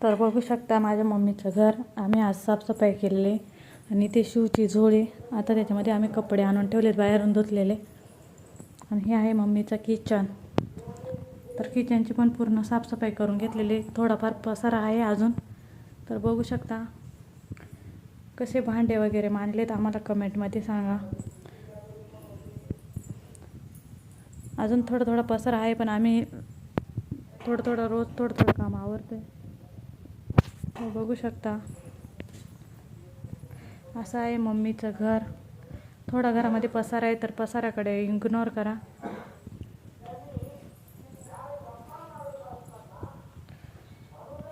तर बघू शकता माझ्या मम्मीचं घर. आम्ही आज साफसफाई केलेली आणि ते शिवची झोळी. आता त्याच्यामध्ये आम्ही कपडे आणून ठेवलेत बाहेरून धुतलेले. आणि हे आहे मम्मीचं किचन. तर किचनची पण पूर्ण साफसफाई करून घेतलेली. थोडाफार पसारा आहे अजून. तर बघू शकता कसे भांडे वगैरे मांडलेत, आम्हाला कमेंटमध्ये सांगा. अजून थोडं पसारा आहे, पण आम्ही थोडं रोज थोडं काम आवरतोय. तर बघू शकता असं आहे मम्मीचं घर. थोडा घरामध्ये पसारा आहे, तर पसाऱ्याकडे इग्नोर करा.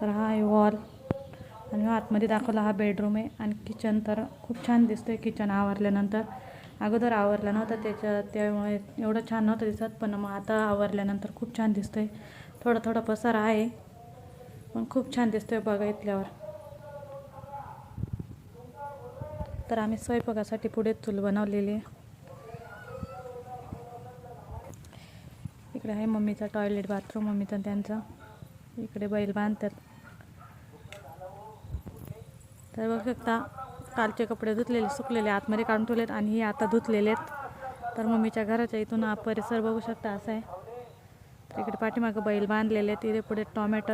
तर हा आहे वॉल आणि आतमध्ये दाखवला हा बेडरूम आहे. आणि किचन तर खूप छान दिसतंय. किचन आवरल्यानंतर, अगोदर आवरलं नव्हतं त्यामुळे एवढं छान नव्हतं दिसत, पण मग आता आवरल्यानंतर खूप छान दिसतंय. थोडा पसारा आहे, पण खूप छान दिसतोय बघा इथल्यावर. तर आम्ही स्वयंपाकासाठी पुढे चूल बनवलेली आहे. इकडे आहे मम्मीचा टॉयलेट बाथरूम, मम्मीचा त्यांचा. इकडे बैल बांधतात. तर बघू शकता कालचे कपडे धुतलेले सुकलेले आतमध्ये काढून ठेवलेत आणि हे आता धुतलेले आहेत. तर मम्मीच्या घराच्या इथून हा परिसर बघू शकता असा आहे. तर इकडे पाठीमागं बैल बांधलेले आहेत. तिथे पुढे टॉमॅटो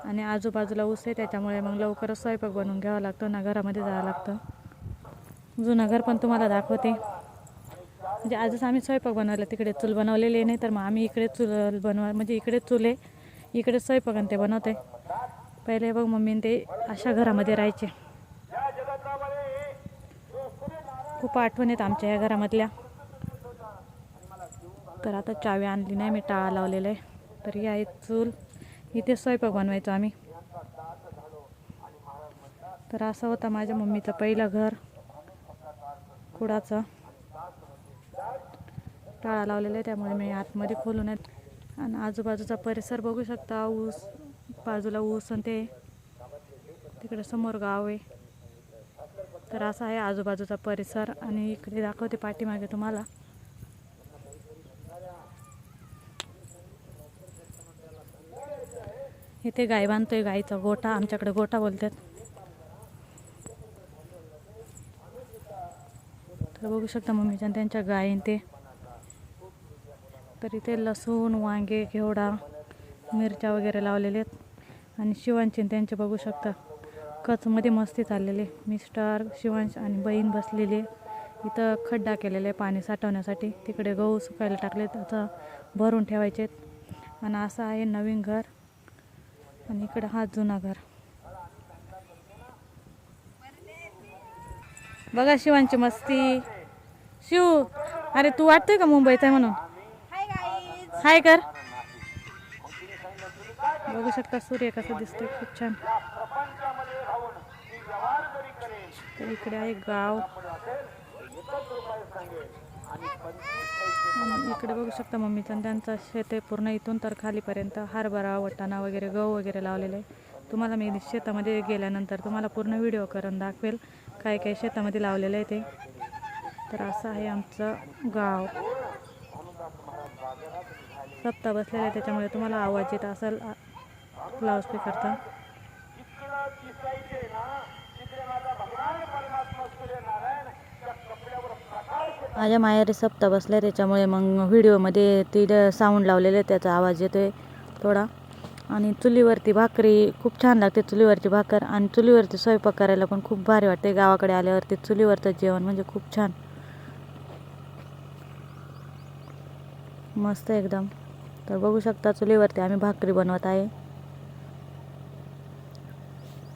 आणि आजूबाजूला ऊस आहे, त्याच्यामुळे मग लवकरच स्वयंपाक बनवून घ्यावा लागतो ना, घरामध्ये जावं लागतं. जुनं घर पण तुम्हाला दाखवते. म्हणजे आजच आम्ही स्वयंपाक बनवला, तिकडे चूल बनवलेली नाही, तर मग आम्ही इकडे चूल म्हणजे इकडे चूल आहे, इकडे स्वयंपाक आणि ते बनवते. पहिले बघ मम्मी ते अशा घरामध्ये राहायचे. खूप आठवण येत आमच्या ह्या घरामधल्या. तर आता चावी आणली नाही, मी टाळा लावलेला आहे. तर ही आहे चूल, इथे स्वयंपाक बनवायचो आम्ही. तर असं होतं माझ्या मम्मीचं पहिलं घर कुडाचं. टाळा लावलेला आहे, त्यामुळे मी आतमध्ये खोलून येत. आणि आजूबाजूचा परिसर बघू शकता. ऊस, बाजूला ऊस आणि ते तिकडे समोर गाव आहे. तर असा आहे आजूबाजूचा परिसर. आणि इकडे दाखवते पाठीमागे तुम्हाला. इथे गाय बांधतोय, गाईचा गोठा, आमच्याकडे गोठा बोलतात. तर बघू शकता मम्मीच्या त्यांच्या गायीन ते. तर इथे लसूण, वांगे, घेवडा, मिरच्या वगैरे लावलेले आहेत. आणि शिवांची त्यांचे बघू शकता कचमध्ये मस्ती चाललेली. मिस्टर, शिवांश आणि बहीण बसलेली. इथं खड्डा केलेला आहे पाणी साठवण्यासाठी. तिकडे गहू सुकायला टाकले, त्याचं भरून ठेवायचे. आणि असं आहे नवीन घर. आणि इकडं हा जुना घर. बघा शिवांची मस्ती. शिव, अरे तू वाटतंय का मुंबईत आहे म्हणून? हाय कर. बघू शकता सूर्य कसा दिसतोय, खूप छान. तर इकडे आहे गाव. इकडे बघू शकता मम्मीचा त्यांचा शेत आहे पूर्ण इथून तर खालीपर्यंत. हरभरा, वाटाणा वगैरे, गहू वगैरे लावलेले आहे. तुम्हाला मी शेतामध्ये गेल्यानंतर तुम्हाला पूर्ण व्हिडिओ करून दाखवेल काय काय शेतामध्ये लावलेलं आहे ते. तर असं आहे आमचं गाव. सप्ताह बसलेला आहे, त्याच्यामुळे तुम्हाला आवाज येत असेल लाऊडस्पीकरचा. माझ्या माहेरी सप्ताह बसला आहे, त्याच्यामुळे मग व्हिडिओमध्ये तिथं साऊंड लावलेलं आहे, त्याचा आवाज येतो आहे थोडा. आणि चुलीवरती भाकरी खूप छान लागते, चुलीवरची भाकर. आणि चुलीवरती स्वयंपाक करायला पण खूप भारी वाटते. गावाकडे आल्यावरती चुलीवरचं जेवण म्हणजे खूप छान, मस्त एकदम. तर बघू शकता चुलीवरती आम्ही भाकरी बनवत आहे.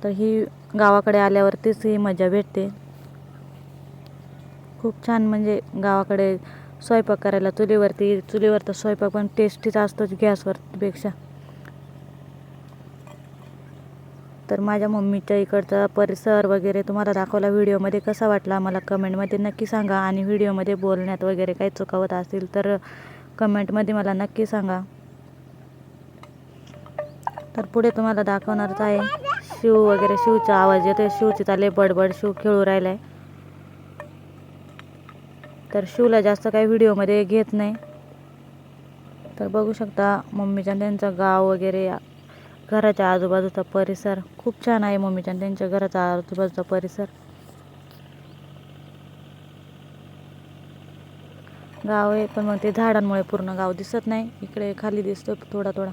तर ही गावाकडे आल्यावरतीच ही मजा भेटते. खूप छान, म्हणजे गावाकडे स्वयंपाक करायला चुलीवरचा स्वयंपाक पण टेस्टीच असतोच गॅसवरपेक्षा. तर माझ्या मम्मीच्या इकडचा परिसर वगैरे तुम्हाला दाखवला व्हिडिओमध्ये. कसा वाटला मला कमेंटमध्ये नक्की सांगा. आणि व्हिडिओमध्ये बोलण्यात वगैरे काही चुकवत असेल तर कमेंटमध्ये मला नक्की सांगा. तर पुढे तुम्हाला दाखवणारच आहे शिव वगैरे. शिवचा आवाज येतोय, शिवची चालले बडबड, शिव खेळू राहिलाय. तर शिवला जास्त काही व्हिडिओमध्ये घेत नाही. तर बघू शकता मम्मीच्या त्यांचं गाव वगैरे घराच्या आजूबाजूचा परिसर खूप छान आहे मम्मीच्या आणि त्यांच्या घराचा आजूबाजूचा परिसर. गाव आहे पण मग ते झाडांमुळे पूर्ण गाव दिसत नाही. इकडे खाली दिसतो थोडा थोडा.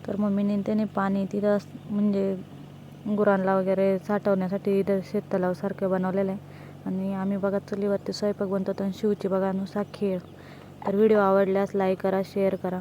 तर मम्मीने त्याने पाणी तिथं म्हणजे गुरांना वगैरे साठवण्यासाठी इथं शेततलाव सारखं बनवलेलं आहे. आणि आम्ही बघा चुलीवरती स्वयंपाक बनतो आणि शिवची बघा नुसता खेळ. तर व्हिडिओ आवडल्यास लाईक करा, शेअर करा.